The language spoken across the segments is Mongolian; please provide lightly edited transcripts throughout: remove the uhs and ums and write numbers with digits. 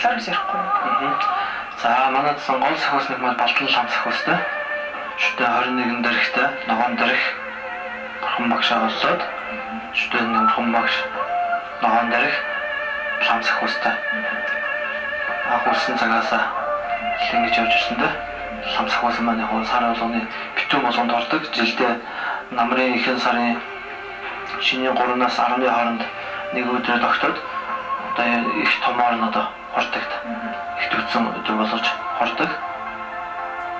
Талаас ярихгүй. За манайд гол сахиус нэг мал Балтан лам сахиустай. Шүтээ 21 дэрхтэй, ногоон дэрх бурхан багш олсоод шүтээ нэг бурхан багш ногоон дэрх лам сахиустай. Агуулсан цагаасаа ингэж явж ирсэндээ лам сахиус маань яг сар болгоны битүү болгонд ордог. Жилдээ намрын ихэнх сарын шинийн 3-аас 10-ны хооронд нэг өдрөд огтод одоо их томоор нь одоо хордогт. Их төвцөн өдөр болгож хордог.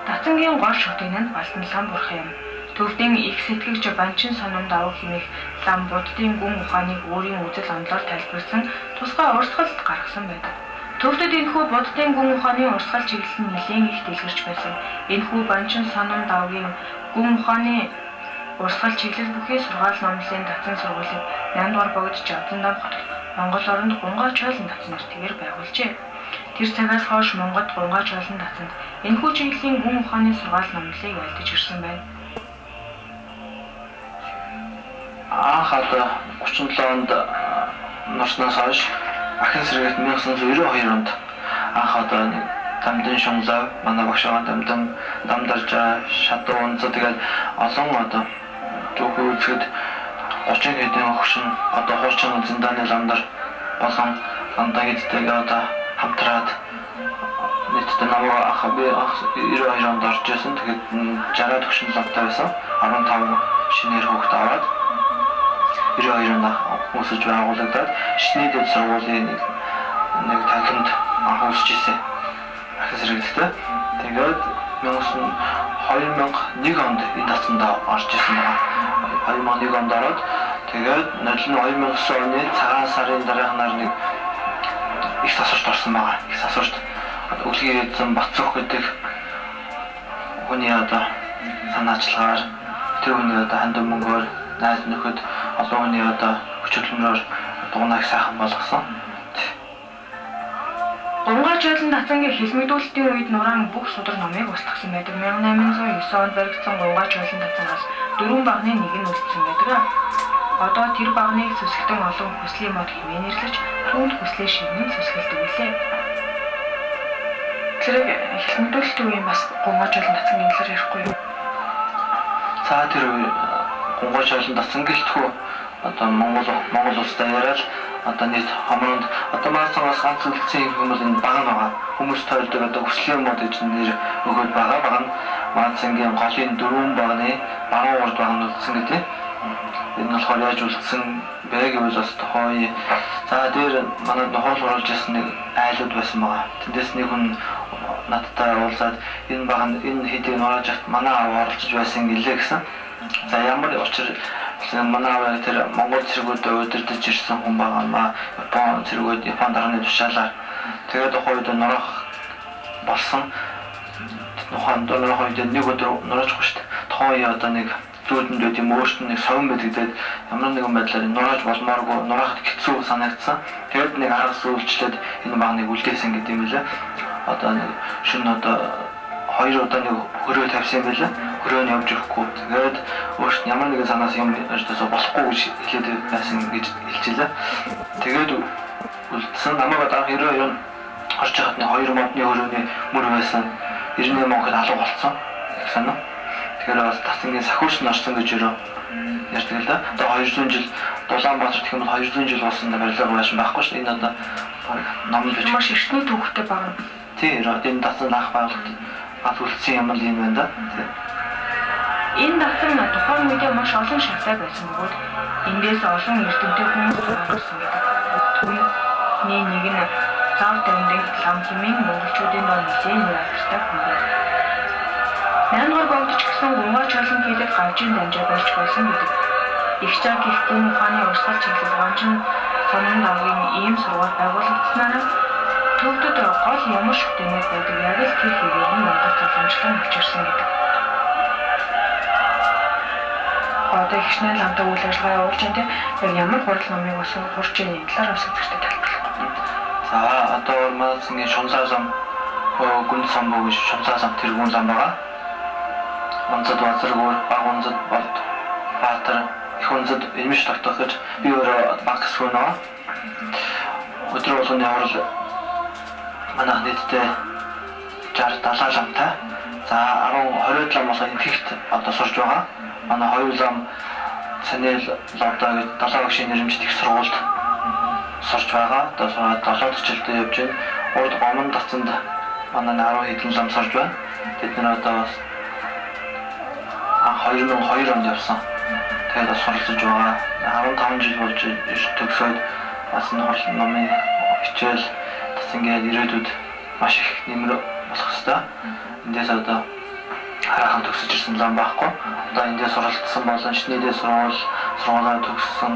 Дацангийн гол шүтээнд Балтан лам бурхан юм. Төвдийн их сэтгэгч банчин санамд авах хэмээх лам буддын гүн ухааныг өөрийн үзэл онолоор тайлбарласан тусгай урсгалд гаргасан байдаг. Төвдөд энэхүү буддын гүн ухааны урсгал чиглэл нь нэлээд их дэлгэрч байсан. Энэхүү банчин санамд авгийн гүн ухааны урсгал чиглэл бүхий сургаал номлын дацан сургуулийг 8 дугаар богд Жавдандам хотод Монгол оронд гунгаа чойлон дацан нэртэйгээр байгуулжээ. Тэр цагаас хойш Монголд гунгаа чойлон дацанд энэхүү чиглэлийн гүн ухааны сургаал номлыг айлдаж ирсэн байна. Анх одоо 37 онд норсноос хойш ахин сэргийт 1992 онд анх одоо нэг дамдын шунлав манай багшаа дамдаржаа шатуу унцаа тэгээд олон одоо түүхий үзэхэд 30 хэдэн хөгшин одоо хуучин зиндааны ламдар болон андагидтэйгээ одоо хамтраад нийтдээ намайг анх 92 онд орж ирсэн. Тэгээд 60 хөгшин ламтай байсан. 15 шинээр хүүхэд аваад 92 онд үүсэж байгуулагдаад шинэ дэд сургуулийн нэг танхимд анх үүсэж ирсэн. Ахис хэрэгтэй. Тэгээд 2001 онд энэ тасанд орж ирсэн байна. 2001 онд ороод тэгээд 2009 оны цагаан сарын дараагаар нэг их сасурт орсон байгаа. Их сасурт өглөгийн эзэн Бацөх гэдэг хүний одоо санаачлагаар тэр хүний одоо ханд мөнгөөр найз нөхөд олон хүний одоо хүчилмөрөөр дуунаг сайхан болгосон. Гунгаа чойлон дацангийн хэлмэгдүүлэлтийн үед Нураан бүх судар номыг устгасан байдаг. 1809 онд баригдсан гунгаа чойлон дацангаас 4 багны нэг нь үлдсэн байдаг. Одоо тэр багныг сүсгэлтэн олон хүслийн мод хэмээн нэрлэж түүнд хүслээ шивнэн сүсгэлдэг үлээ. Тэр хэлмэгдүүлэлтийн үеийн бас гунгаа чойлон дацангийн талаар ярихгүй юу? За тэр гунгаа чойлон дацан гэлтгүү одоо Монгол улстай яриад одоо нийт хамранд одоо маасаас ганц үлдсэн хүмүүс энэ баг байгаа. Хүмүүс тойрдог одоо хүслийн мод гэж нэр өгөөд байгаа. Баг нь Маацангийн голын 4 багны багын урд баг нь үлдсэн гэдэг. Энэ болохоор яаж үлдсэн бэ гэвэл бас тохой. За дээр манай нохол оруулж ирсэн нэг айлууд байсан байгаа. Тэндээс нэг хүн надтай уулзаад энэ баг нь энэ хэдийг нурааж авт манай аав оролцож байсан гэлээ гэсэн. За ямар учир манай аав тэр Монгол цэргүүдэд удирдах ирсэн хүн байгаа маа. Япон цэргүүд Японд дарааны тушаалаар тэгээд хойд нурах болсон. Нохонд нурахд нэг өдөр нураажгүй шүү дээ. Тохой одоо нэг зүүдэнд үт юм өөрт нь нэг совин мэдгээд ямар нэгэн байдлаар нурааж болмооргүй нурахд хэцүү санагдсан. Тэгээд нэг арга сүүлчлээд энэ багныг үлдээсэн гэдэг юм лээ. Одоо нэг шинэ одоо 2 удаа нэг хөрөө тавьсан юм байлаа. Хөрөө нь явж ирэхгүй. Тэгээд өөрт нь ямар нэгэн санаас юм өөртөө болохгүй гэж хэлээд байсан гэж хэлчихлээ. Тэгээд үлдсэн намайг дараах 92 он орж хахад нэг 2 модны хөрөөний мөр байсан. 98 онд алга болсон. Санаа. Тэгэхээр бас дацангийн сахиус нь орсон гэж ярьдаг л да. Одоо 200 жил Улаанбаатар гэх юм бол 200 жил болсон барилга байсан байхгүй шүү дээ. Энэ одоо номлож маш эртний түүхтэй баг. Тийм энэ дацан анх байгуулалт үлдсэн юм л юм байна да. Энэ дацан тухайн үедээ маш олон шаттай байсан бөгөөд эндээс олон эрдэмтэн хүмүүс гарсан гэдэг. Түүний нэг нь зав тавиндаг лам хэмээн монголчуудын дор нэлээд нэралтай хүн байна. 8 дугаар богдч гэсэн гунгаа чойлон хийлэг гавжийн дамжаа болж байсан гэдэг. Их цаг их гүн ухааны урсгал чиглэл гончин сонин давгийн ийм сургууль байгуулагдсанаар төвдөд гол ямар шүтэнүүд байдаг яг л тэр хэвээр нь Монгол залуучууд авчирсан гэдэг. Одоо ихнээ ламтай үйл ажиллагаа явуулж байгаа яг ямар хурал номыг бас хурж ийм талаар бас зөвхөн тайлбарлах. За одоо Маацангийн шунлаа зам гүн зам гэж шунлаа зам тэр гүн зам байгаа. Онцод базаргуур баг онцод болд Баатар их онцод эмш тогтоох гэж би өөрөө баг гэсгүй нөө. Өдөр болгоны хурал Манайх нийтдээ 60-70 ламтай. За 10-20 лам болоо энэ хигт одоо сурж байгаа. Манай 2 лам Санэл Лавда гэдэг 7 багшийн нэрмжит их сургуульд сурч байгаа. Одоо сураад 7 дахь жилдээ явж байна. Урд Гомон тацанд манай 10 хэдэн лам сурж байна. Тэд нар одоо 2002 онд явсан. Тэгээд бас суралцж байгаа. 15 жил болж төгсөөд бас энэ номын хичээл бас ингээд ирээдүйд маш их нэмэр болох хэвээр. Эндээс одоо хараахан төгсөж ирсэн лам байхгүй. Одоо эндээс суралцсан болон шинэдээ сургуулаа төгссөн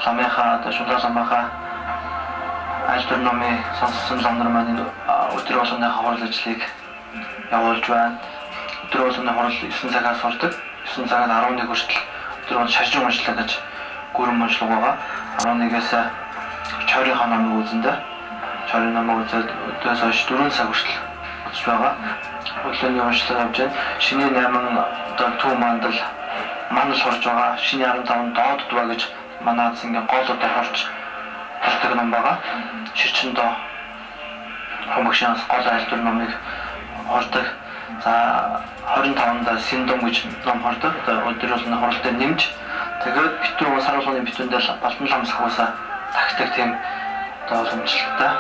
ламынхаа одоо шунлаа ламынхаа аль бүр номын сонссон лам нар маань өдөр болгоныхаа хурал ажлыг явуулж байна. Өдөр болгоны хурал 9 цагаас сурдаг. 9 цагаас 11 хүртэл өдөр болгон шашин уншлаа гэж гүрэн уншлаг байгаа. 11-ээс чойрынхаа номыг үзэндээ чойрын номыг үзээд өдөөс хойш 4 цаг хүртэл үзэж байгаа. Өглөөний уншлага явж байна. Шинийн 8 одоо төв мандал сурж байгаа. Шинийн 15 доод дува гэж манайд ингээ гол одоо хордог ном байгаа. Ширчин доо хомогшоос гол айлтур номыг хордог. За 25-нд Синдом гэж ном хордог. Одоо өдөр болгоны хурал дээр нэмж тэгээд битүүр сар болгоны битүүндээ Балтан лам сахуусаа тагтдаг тийм одоо уламжлалтай